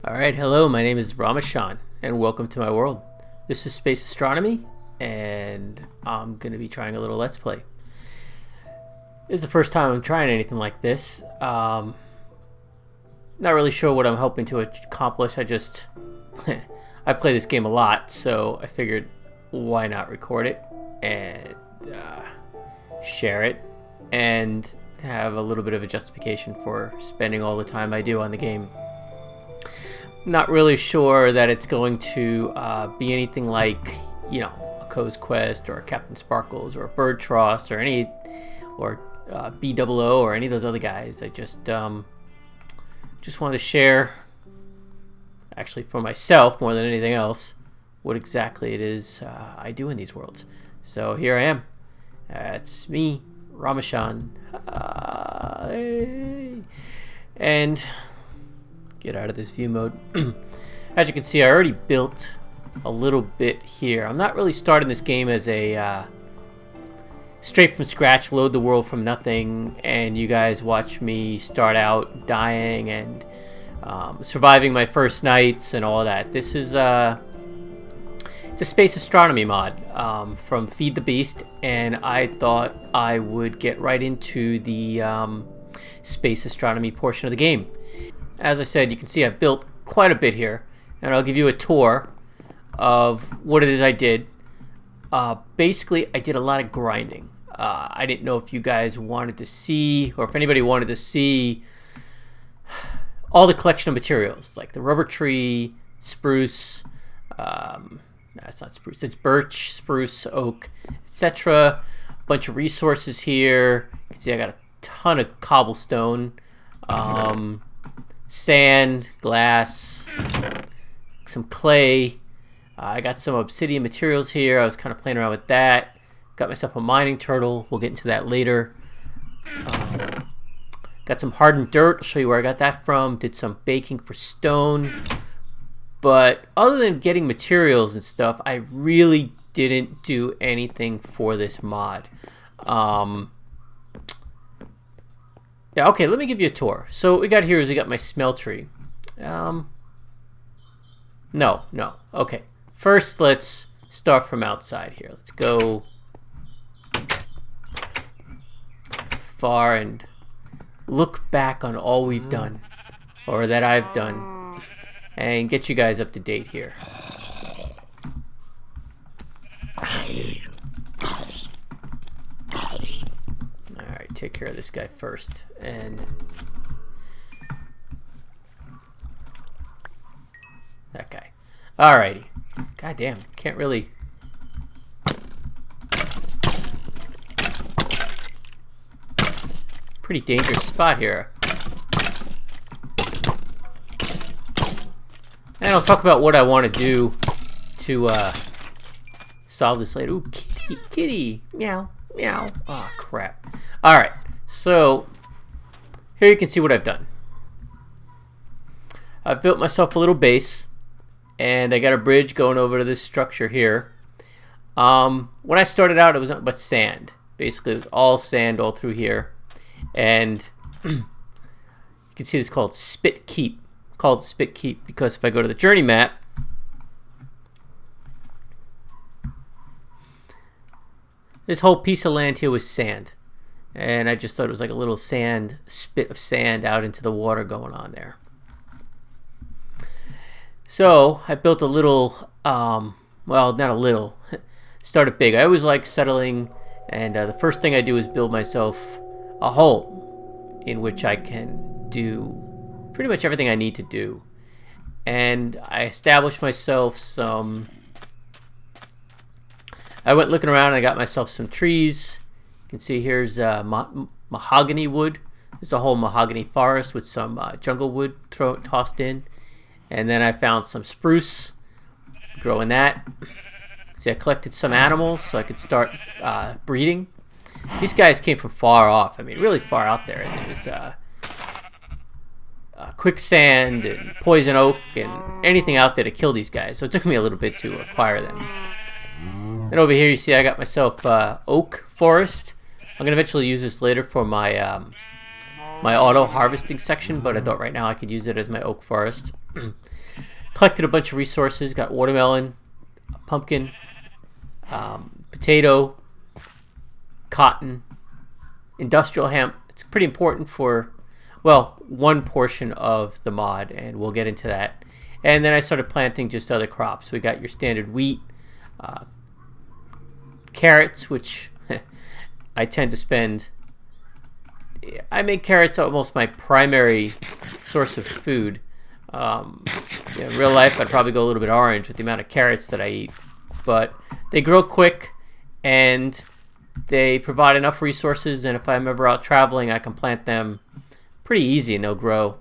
Alright, hello, my name is Ramashan, and welcome to my world. This is Space Astronomy, and I'm going to be trying a little Let's Play. This is the first time I'm trying anything like this. Not really sure what I'm hoping to accomplish. I just... I play this game a lot, so I figured why not record it and share it and have a little bit of a justification for spending all the time I do on the game. Not really sure that it's going to be anything like, you know, a Co's Quest or a Captain Sparkles or a Bird Tross or any, or BOO or any of those other guys. I just wanted to share, actually for myself more than anything else, what exactly it is I do in these worlds. So here I am. It's me, Ramashan. And get out of this view mode. As you can see, I already built a little bit here. I'm not really starting this game as a straight from scratch, load the world from nothing, and you guys watch me start out dying and surviving my first nights and all that. This is it's a space astronomy mod from Feed the Beast, and I thought I would get right into the space astronomy portion of the game. As I said, you can see I've built quite a bit here, and I'll give you a tour of what it is I did. Basically, I did a lot of grinding. I didn't know if you guys wanted to see, or if anybody wanted to see all the collection of materials, like the rubber tree, spruce, that's not spruce, it's birch, spruce, oak, etc. A bunch of resources here. You can see I got a ton of cobblestone. Sand, glass, some clay. I got some obsidian materials here. I was kind of playing around with that. Got myself a mining turtle. We'll get into that later. Got some hardened dirt. I'll show you where I got that from. Did some baking for stone. But other than getting materials and stuff, I really didn't do anything for this mod. Yeah, okay, let me give you a tour. So what we got here is we got my smeltery. No. Okay. First, let's start from outside here. Let's go far and look back on all we've done, or that I've done, and get you guys up to date here. Take care of this guy first, and that guy. Alrighty. Goddamn, can't really. Pretty dangerous spot here. And I'll talk about what I want to do to solve this later. Ooh, kitty, meow. Meow. Oh, crap. Alright, so here you can see what I've done. I've built myself a little base, and I got a bridge going over to this structure here. When I started out, it was nothing but sand. Basically, it was all sand all through here. And you can see this called Spit Keep. Called Spit Keep because if I go to the journey map, this whole piece of land here was sand, and I just thought it was like a little spit of sand out into the water going on there. So I built a little, well, not a little, started big. I always like settling, and the first thing I do is build myself a home in which I can do pretty much everything I need to do. And I established myself some... I went looking around and I got myself some trees. You can see here's mahogany wood. There's a whole mahogany forest with some jungle wood tossed in. And then I found some spruce, growing that. See, I collected some animals so I could start breeding. These guys came from far off. I mean, really far out there. And there was quicksand and poison oak and anything out there to kill these guys. So it took me a little bit to acquire them. And over here you see I got myself oak forest. I'm going to eventually use this later for my my auto harvesting section, but I thought right now I could use it as my oak forest. Collected a bunch of resources. Got watermelon, pumpkin, potato, cotton, industrial hemp. It's pretty important for, well, one portion of the mod, and we'll get into that. And then I started planting just other crops. We got your standard wheat, carrots, which I tend to spend. I make carrots almost my primary source of food. In real life, I'd probably go a little bit orange with the amount of carrots that I eat. But they grow quick, and they provide enough resources, and if I'm ever out traveling, I can plant them pretty easy, and they'll grow.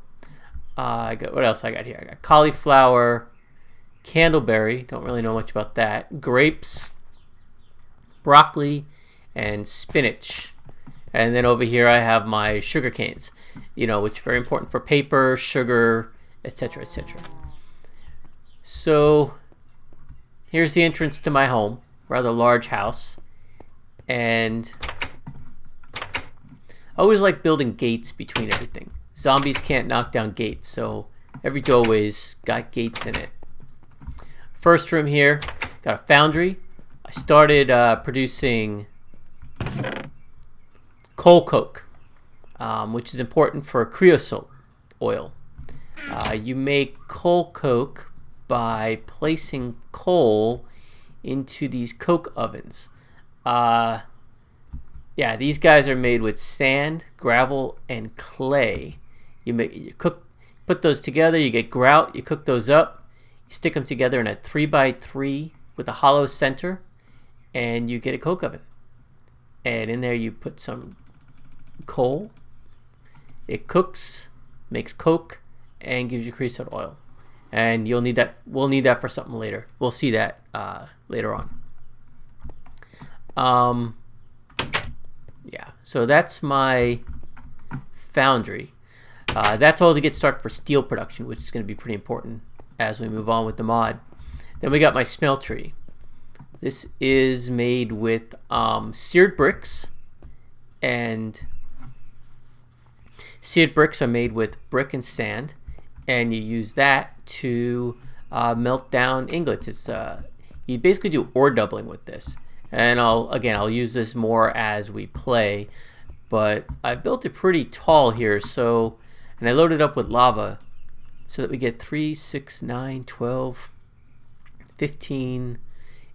What else I got here? I got cauliflower, candleberry, don't really know much about that, grapes, broccoli, and spinach. And then over here I have my sugar canes, which are very important for paper, sugar, etc., etc. So here's the entrance to my home, rather large house. And I always like building gates between everything. Zombies can't knock down gates, so every doorway's got gates in it. First room here, got a foundry. I started producing coal coke, which is important for creosote oil. You make coal coke by placing coal into these coke ovens. Yeah, these guys are made with sand, gravel, and clay. You put those together, you get grout, you cook those up, you stick them together in a 3x3 with a hollow center, and you get a coke oven. And in there you put some coal, it cooks, makes coke, and gives you creosote oil. And you'll need that. We'll need that for something later. We'll see that later on. Yeah, so that's my foundry. That's all to get started for steel production, which is going to be pretty important as we move on with the mod. Then we got my smeltery. This is made with seared bricks, and seared bricks are made with brick and sand, and you use that to melt down ingots. It's you basically do ore doubling with this. And I'll use this more as we play, but I built it pretty tall here, and I loaded up with lava so that we get 3, 6, 9, 12, 15,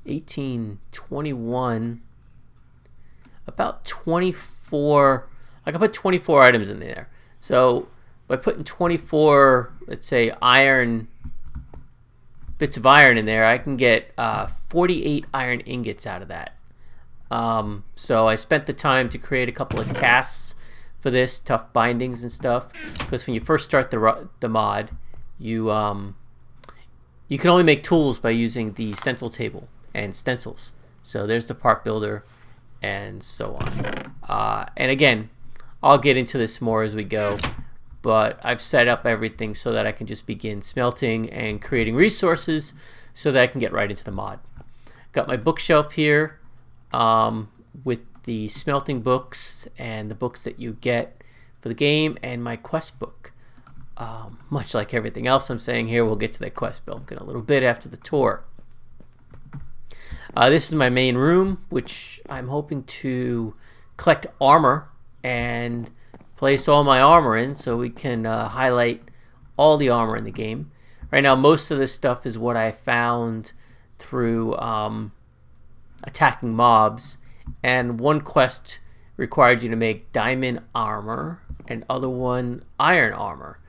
18, 21, about 24. I can put 24 items in there. So by putting 24, let's say, bits of iron in there, I can get 48 iron ingots out of that. So I spent the time to create a couple of casts for this, tough bindings and stuff, because when you first start the mod, you can only make tools by using the stencil table and stencils. So there's the part builder and so on. And again, I'll get into this more as we go, but I've set up everything so that I can just begin smelting and creating resources so that I can get right into the mod. Got my bookshelf here with the smelting books and the books that you get for the game, and my quest book. Much like everything else I'm saying here, we'll get to that quest book in a little bit after the tour. This is my main room, which I'm hoping to collect armor and place all my armor in so we can highlight all the armor in the game. Right now, most of this stuff is what I found through attacking mobs, and one quest required you to make diamond armor and other one iron armor.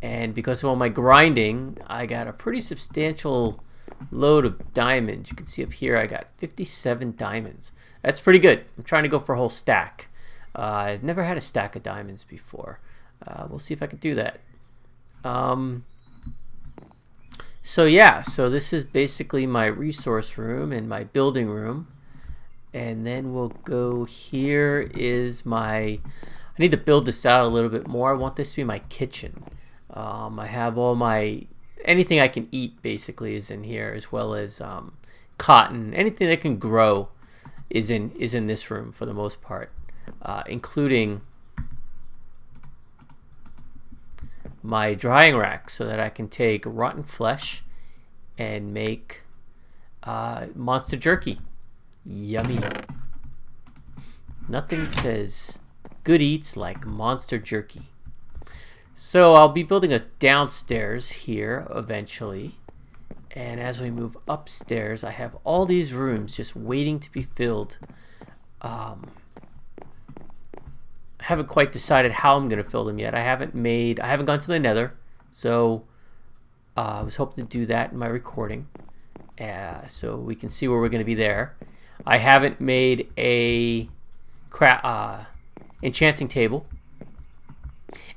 And because of all my grinding, I got a pretty substantial load of diamonds. You can see up here I got 57 diamonds. That's pretty good. I'm trying to go for a whole stack. I've never had a stack of diamonds before. We'll see if I can do that. So yeah, so this is basically my resource room and my building room. And then we'll go, here is I need to build this out a little bit more. I want this to be my kitchen. I have all anything I can eat basically is in here, as well as cotton. Anything that can grow is in this room for the most part, including my drying rack so that I can take rotten flesh and make monster jerky. Yummy. Nothing says good eats like monster jerky. So I'll be building a downstairs here eventually. And as we move upstairs, I have all these rooms just waiting to be filled. I haven't quite decided how I'm going to fill them yet. I haven't gone to the Nether, so I was hoping to do that in my recording, so we can see where we're going to be there. I haven't made a enchanting table,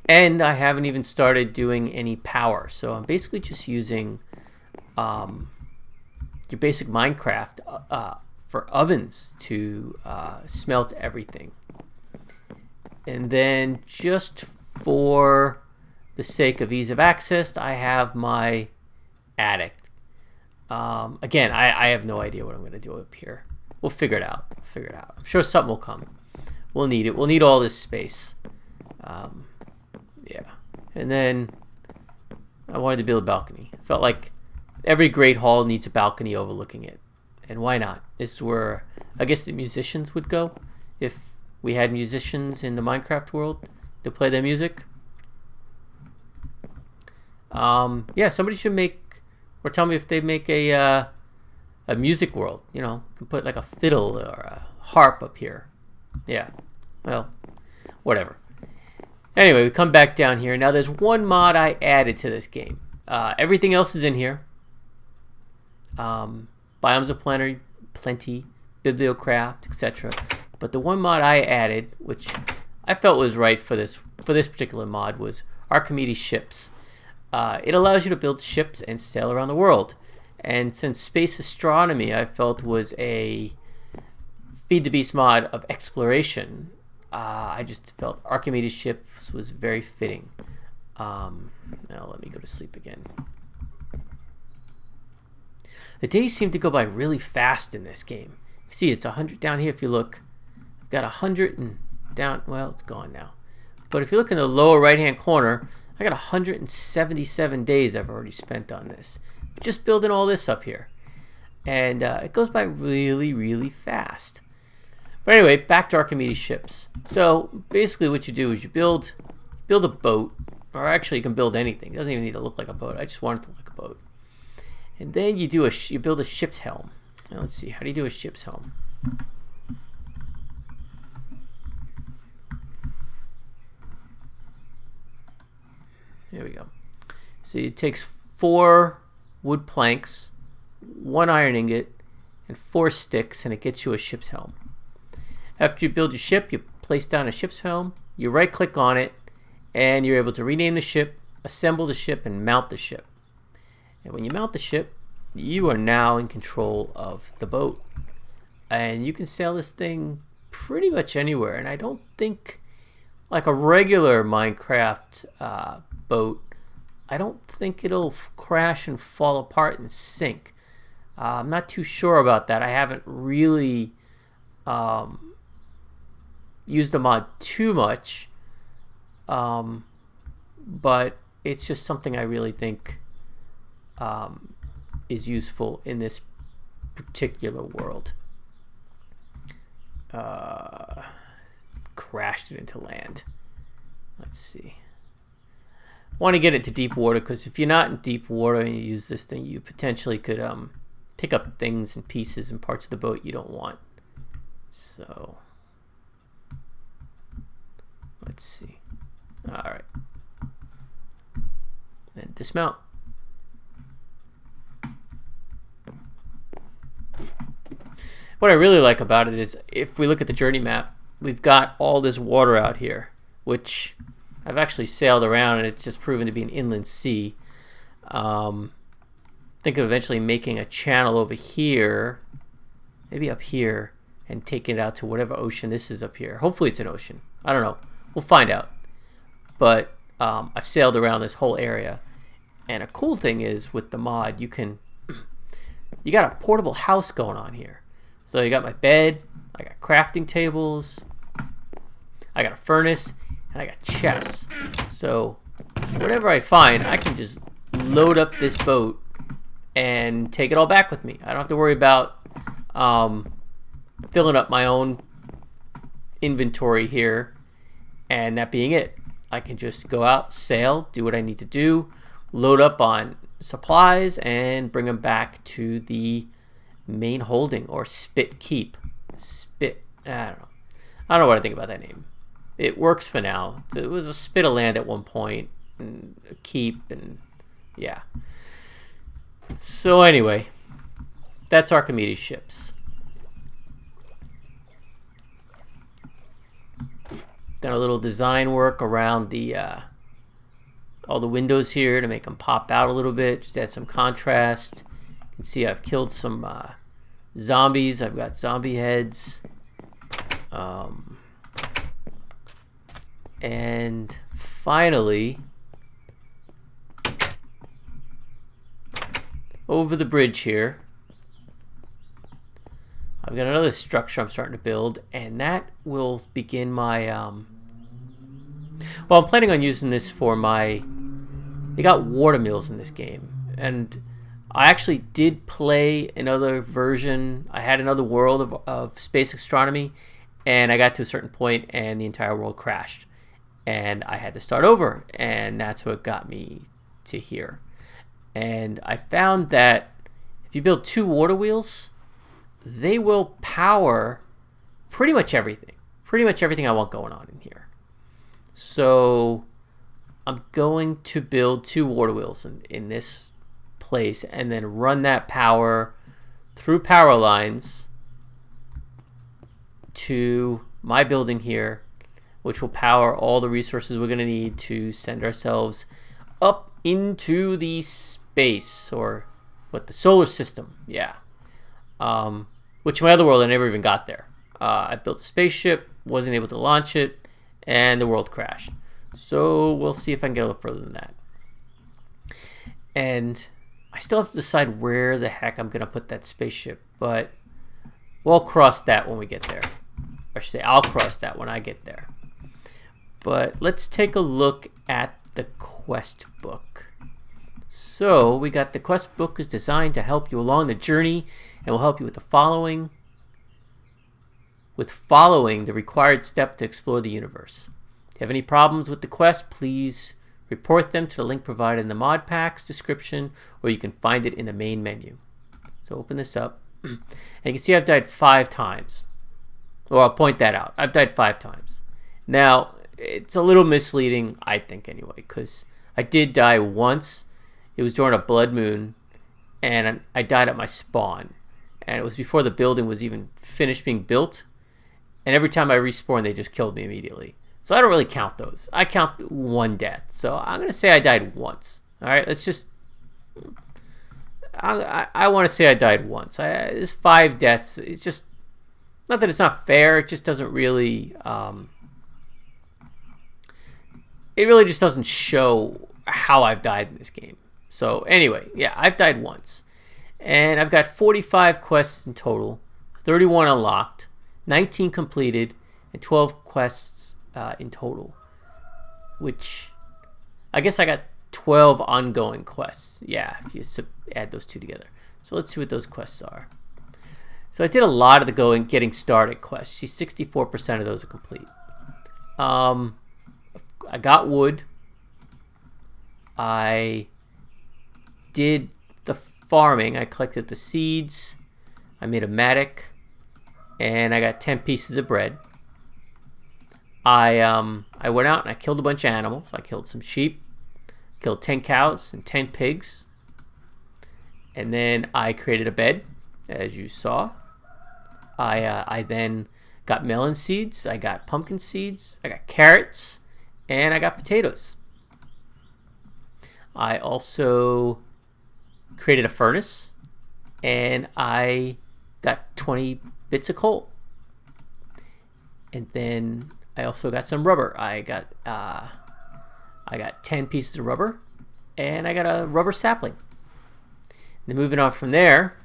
and I haven't even started doing any power. So I'm basically just using your basic Minecraft for ovens to smelt everything. And then just for the sake of ease of access, I have my attic. Again, I have no idea what I'm going to do up here. We'll figure it out. I'm sure something will come. We'll need it. We'll need all this space. Yeah. And then I wanted to build a balcony. Felt like every great hall needs a balcony overlooking it. And why not? This is where I guess the musicians would go if we had musicians in the Minecraft world to play their music. Yeah, somebody should make, or tell me if they make a music world. You know, you can put like a fiddle or a harp up here. Yeah, well, whatever. Anyway, we come back down here. Now there's one mod I added to this game. Everything else is in here. Biomes of plenty, Bibliocraft, etc. But the one mod I added, which I felt was right for this particular mod, was Archimedes ships. It allows you to build ships and sail around the world. And since Space Astronomy I felt was a Feed the Beast mod of exploration, I just felt Archimedes ships was very fitting. Now let me go to sleep again. The days seem to go by really fast in this game. You see, it's 100 down here if you look. I've got 100 and down, well, it's gone now. But if you look in the lower right-hand corner, I got 177 days I've already spent on this. Just building all this up here. And it goes by really, really fast. But anyway, back to Archimedes ships. So basically what you do is you build a boat, or actually you can build anything. It doesn't even need to look like a boat. I just want it to look like a boat. And then you build a ship's helm. Now let's see, how do you do a ship's helm? There we go. So it takes 4 wood planks, 1 iron ingot, and 4 sticks, and it gets you a ship's helm. After you build your ship, you place down a ship's helm, you right click on it, and you're able to rename the ship, assemble the ship, and mount the ship. And when you mount the ship, you are now in control of the boat. And you can sail this thing pretty much anywhere. And I don't think, like a regular Minecraft boat, I don't think it'll crash and fall apart and sink. I'm not too sure about that. I haven't really used the mod too much. But it's just something I really think is useful in this particular world. Crashed it into land. Let's see. Want to get it to deep water, because if you're not in deep water and you use this thing, you potentially could pick up things and pieces and parts of the boat you don't want. So let's see. All right. Then dismount. What I really like about it is, if we look at the journey map, we've got all this water out here, which I've actually sailed around, and it's just proven to be an inland sea. Think of eventually making a channel over here, maybe up here, and taking it out to whatever ocean this is up here. Hopefully it's an ocean. I don't know. We'll find out. But I've sailed around this whole area. And a cool thing is, with the mod, you got a portable house going on here. So you got my bed, I got crafting tables, I got a furnace, and I got chests. So whatever I find, I can just load up this boat and take it all back with me. I don't have to worry about filling up my own inventory here and that being it. I can just go out, sail, do what I need to do, load up on supplies, and bring them back to the main holding, or Spit Keep. Spit, I don't know. I don't know what I think about that name. It works for now. It was a spit of land at one point, and a keep, and yeah. So anyway, that's Archimedes' ships. Done a little design work around the all the windows here to make them pop out a little bit, just add some contrast. You can see I've killed some zombies. I've got zombie heads. And finally, over the bridge here, I've got another structure I'm starting to build, and that will begin my well, I'm planning on using this for my, they got water mills in this game, and I actually did play another version. I had another world of Space Astronomy, and I got to a certain point and the entire world crashed, and I had to start over, and that's what got me to here. And I found that if you build 2 water wheels, they will power pretty much everything. Pretty much everything I want going on in here. So I'm going to build 2 water wheels in this place, and then run that power through power lines to my building here, which will power all the resources we're going to need to send ourselves up into the space, or what, the solar system. Yeah. Which my other world, I never even got there. I built a spaceship, wasn't able to launch it, and the world crashed. So we'll see if I can get a little further than that. And I still have to decide where the heck I'm going to put that spaceship, but we'll cross that when we get there. Or I should say, I'll cross that when I get there. But let's take a look at the quest book. So we got the quest book is designed to help you along the journey, and will help you with the following the required step to explore the universe. If you have any problems with the quest, please report them to the link provided in the mod pack's description, or you can find it in the main menu. So open this up, and you can see I've died 5 times. Well, I'll point that out. I've died 5 times. Now, it's a little misleading, I think anyway, because I did die once. It was during a blood moon, and I died at my spawn. And it was before the building was even finished being built. And every time I respawned, they just killed me immediately. So I don't really count those. I count 1 death. So I'm going to say I died once. All right, let's just... I want to say I died once. There's 5 deaths. It's just... Not that it's not fair. It just doesn't really... it really just doesn't show how I've died in this game. So anyway, yeah, I've died once. And I've got 45 quests in total, 31 unlocked, 19 completed, and 12 quests in total. Which, I guess I got 12 ongoing quests. Yeah, if you add those 2 together. So let's see what those quests are. So I did a lot of the getting started quests. See, 64% of those are complete. I got wood. I did the farming. I collected the seeds. I made a mattock, and I got 10 pieces of bread. I went out and I killed a bunch of animals. I killed some sheep, killed 10 cows and 10 pigs, and then I created a bed, as you saw. I then got melon seeds. I got pumpkin seeds. I got carrots, and I got potatoes. I also created a furnace, and I got 20 bits of coal. And then I also got some rubber. I got 10 pieces of rubber, and I got a rubber sapling. And then moving on from there,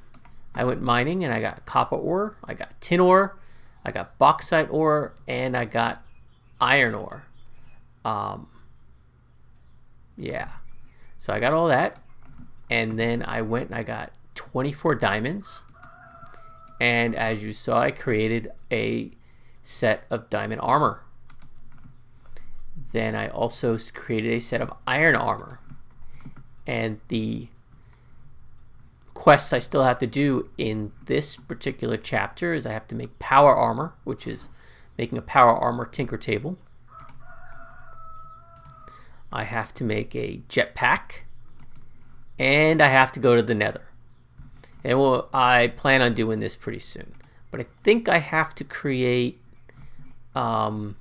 I went mining, and I got copper ore, I got tin ore, I got bauxite ore, and I got iron ore. Yeah. So I got all that. And then I went and I got 24 diamonds. And as you saw, I created a set of diamond armor. Then I also created a set of iron armor. And the quests I still have to do in this particular chapter is I have to make power armor, which is making a power armor tinker table. I have to make a jetpack, and I have to go to the nether. And I plan on doing this pretty soon. But I think I have to create some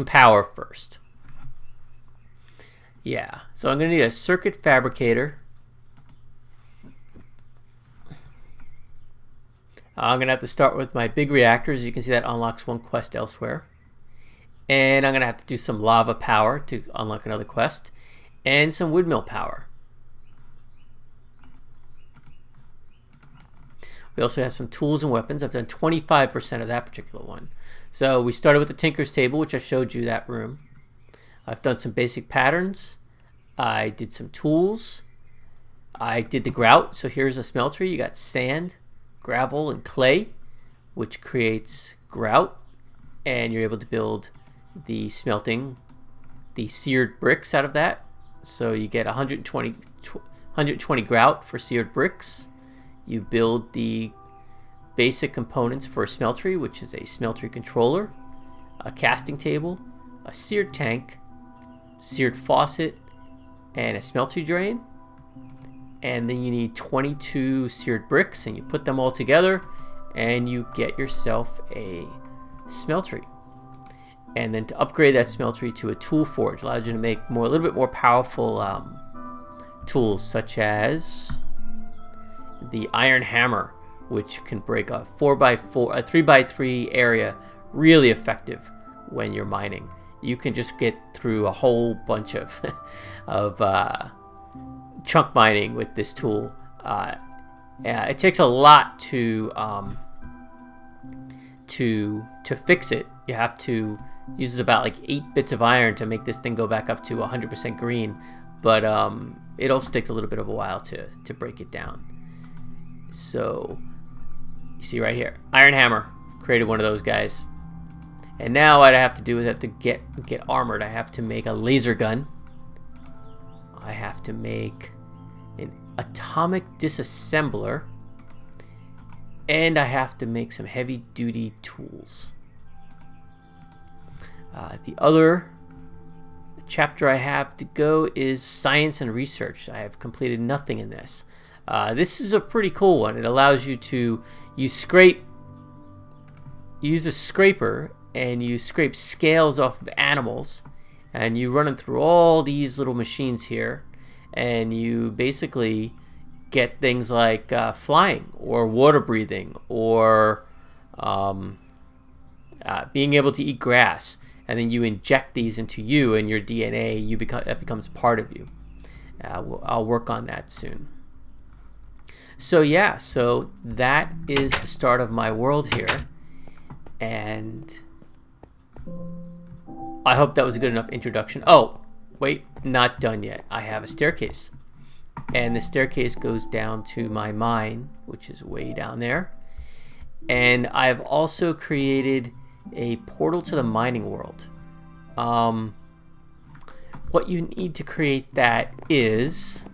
power first. Yeah, so I'm going to need a circuit fabricator. I'm going to have to start with my big reactors. As you can see, that unlocks one quest elsewhere. And I'm going to have to do some lava power to unlock another quest. And some windmill power. We also have some tools and weapons. I've done 25% of that particular one. So we started with the Tinker's Table, which I showed you that room. I've done some basic patterns. I did some tools. I did the grout. So here's a smeltery. You got sand, gravel, and clay, which creates grout. And you're able to build the smelting, the seared bricks out of that. So you get 120 grout for seared bricks. You build the basic components for a smeltery, which is a smeltery controller, a casting table, a seared tank, seared faucet, and a smeltery drain. And then you need 22 seared bricks, and you put them all together and you get yourself a smeltery. And then to upgrade that smeltery to a tool forge allows you to make a little bit more powerful tools, such as the iron hammer, which can break a 4x4, a 3x3 area really effective when you're mining. You can just get through a whole bunch of chunk mining with this tool. It takes a lot to fix it. You have to use about like 8 bits of iron to make this thing go back up to 100% green, but it also takes a little bit of a while to break it down. So you see right here, iron hammer, created one of those guys. And now what I have to do is I have to get armored. I have to make a laser gun. I have to make an atomic disassembler. And I have to make some heavy duty tools. The other chapter I have to go is science and research. I have completed nothing in this. This is a pretty cool one. It allows you to use a scraper, and you scrape scales off of animals, and you run them through all these little machines here, and you basically get things like flying or water breathing or being able to eat grass, and then you inject these into you and your DNA. That becomes part of you. I'll work on that soon. So yeah, so that is the start of my world here, and I hope that was a good enough introduction. Oh, wait, not done yet. I have a staircase, and the staircase goes down to my mine, which is way down there, and I've also created a portal to the mining world. What you need to create that is,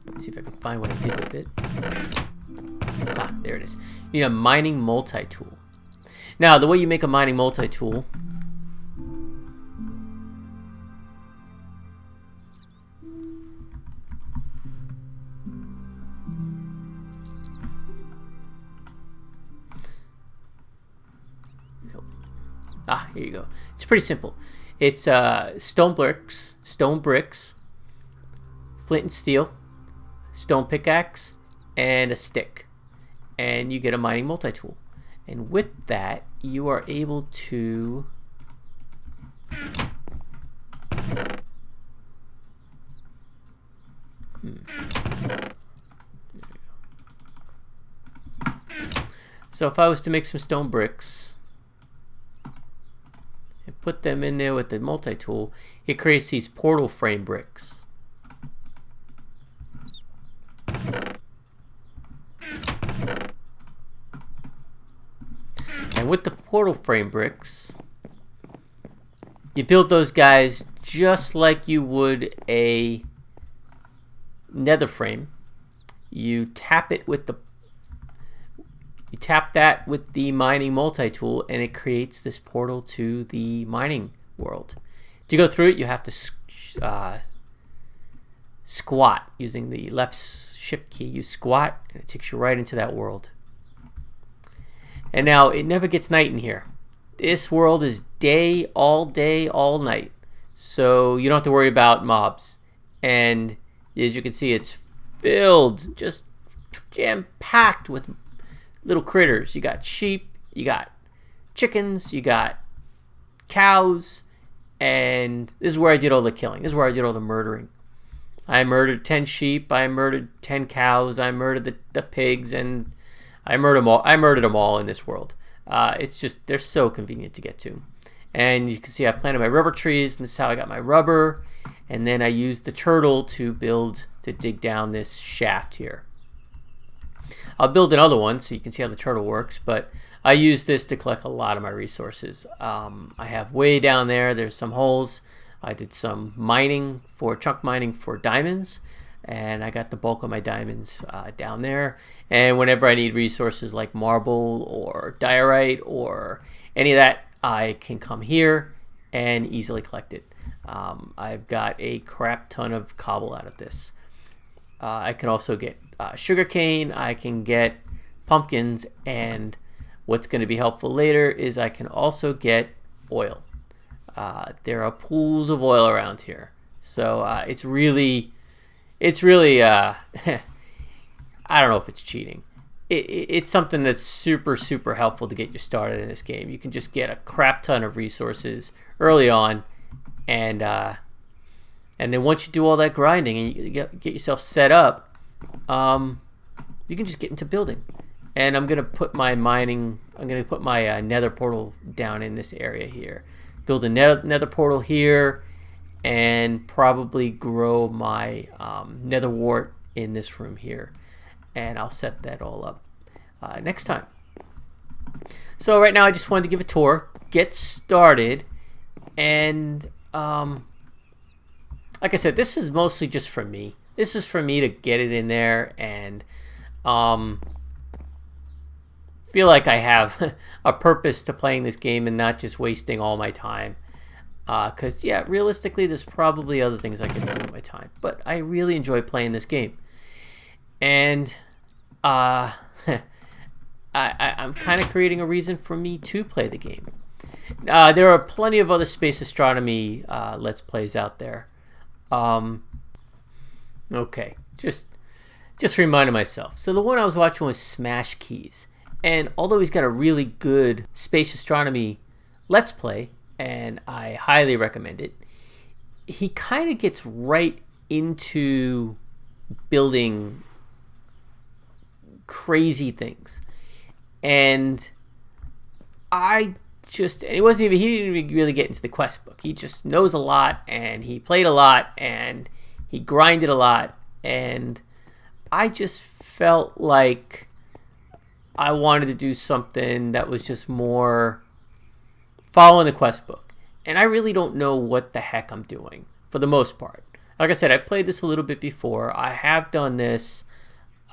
let's see if I can find what I did with it. Ah, there it is. You need a mining multi-tool. Now, the way you make a mining multi-tool, here you go. It's pretty simple. It's stone bricks, flint and steel, stone pickaxe, and a stick, and you get a mining multi-tool. And with that, you are able to So if I was to make some stone bricks and put them in there with the multi-tool, it creates these portal frame bricks. And with the portal frame bricks, you build those guys just like you would a nether frame. You tap it with the that with the mining multi-tool, and it creates this portal to the mining world. To go through it, you have to squat using the left shift key. You squat, and it takes you right into that world. And now it never gets night in here. This world is day, all night. So you don't have to worry about mobs. And as you can see, it's filled, just jam-packed with little critters. You got sheep, you got chickens, you got cows, and this is where I did all the killing. This is where I did all the murdering. I murdered 10 sheep, I murdered 10 cows, I murdered the pigs, and I murdered them all in this world. It's just, they're so convenient to get to. And you can see I planted my rubber trees, and this is how I got my rubber. And then I used the turtle to dig down this shaft here. I'll build another one so you can see how the turtle works, but I use this to collect a lot of my resources. I have way down there's some holes. I did some mining chunk mining for diamonds, and I got the bulk of my diamonds down there. And whenever I need resources like marble or diorite or any of that, I can come here and easily collect it. I've got a crap ton of cobble out of this. I can also get sugarcane, I can get pumpkins, and what's going to be helpful later is I can also get oil. There are pools of oil around here. So it's really I don't know if it's cheating. It's something that's super helpful to get you started in this game. You can just get a crap ton of resources early on, and then once you do all that grinding and you get yourself set up, you can just get into building. And I'm gonna put my nether portal down in this area here. Build a nether portal here, and probably grow my nether wart in this room here. And I'll set that all up next time. So right now I just wanted to give a tour, get started, and like I said, this is mostly just for me. This is for me to get it in there and feel like I have a purpose to playing this game and not just wasting all my time. Because, yeah, realistically, there's probably other things I can do with my time. But I really enjoy playing this game. And I'm kind of creating a reason for me to play the game. There are plenty of other space astronomy Let's Plays out there. Okay, just reminding myself. So the one I was watching was Smash Keys. And although he's got a really good space astronomy Let's Play, and I highly recommend it, he kind of gets right into building crazy things. And he didn't even really get into the quest book. He just knows a lot, and he played a lot, and he grinded a lot, and I just felt like I wanted to do something that was just more following the quest book. And I really don't know what the heck I'm doing for the most part. Like I said, I've played this a little bit before. I have done this.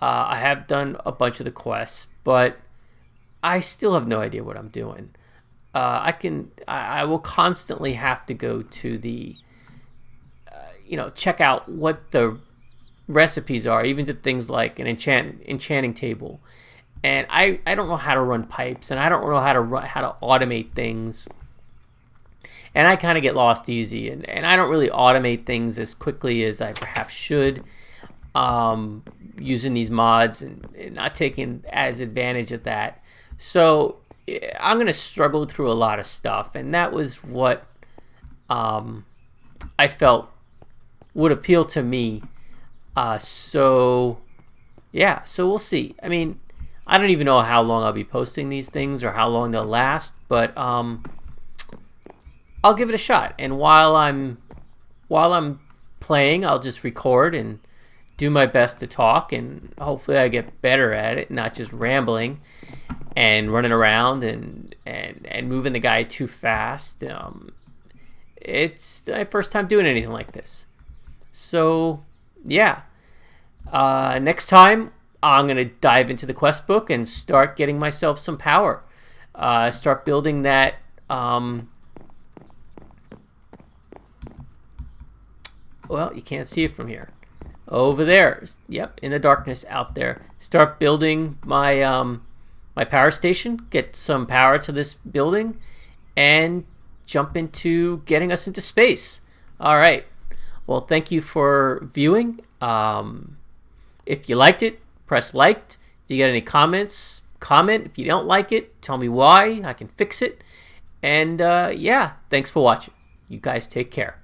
I have done a bunch of the quests, but I still have no idea what I'm doing. I will constantly have to go to the check out what the recipes are, even to things like an enchanting table. And I don't know how to run pipes, and I don't know how to automate things. And I kind of get lost easy, and I don't really automate things as quickly as I perhaps should, using these mods and not taking as advantage of that. So I'm going to struggle through a lot of stuff, and that was what I felt would appeal to me. So we'll see. I mean, I don't even know how long I'll be posting these things or how long they'll last, but I'll give it a shot. And while I'm playing, I'll just record and do my best to talk, and hopefully I get better at it, not just rambling and running around and moving the guy too fast. It's my first time doing anything like this. So, yeah. Next time, I'm going to dive into the quest book and start getting myself some power. Start building that... well, you can't see it from here. Over there. Yep, in the darkness out there. Start building my my power station. Get some power to this building. And jump into getting us into space. All right. Well, thank you for viewing. If you liked it, press liked. If you got any comments, comment. If you don't like it, tell me why. I can fix it. And yeah, thanks for watching. You guys take care.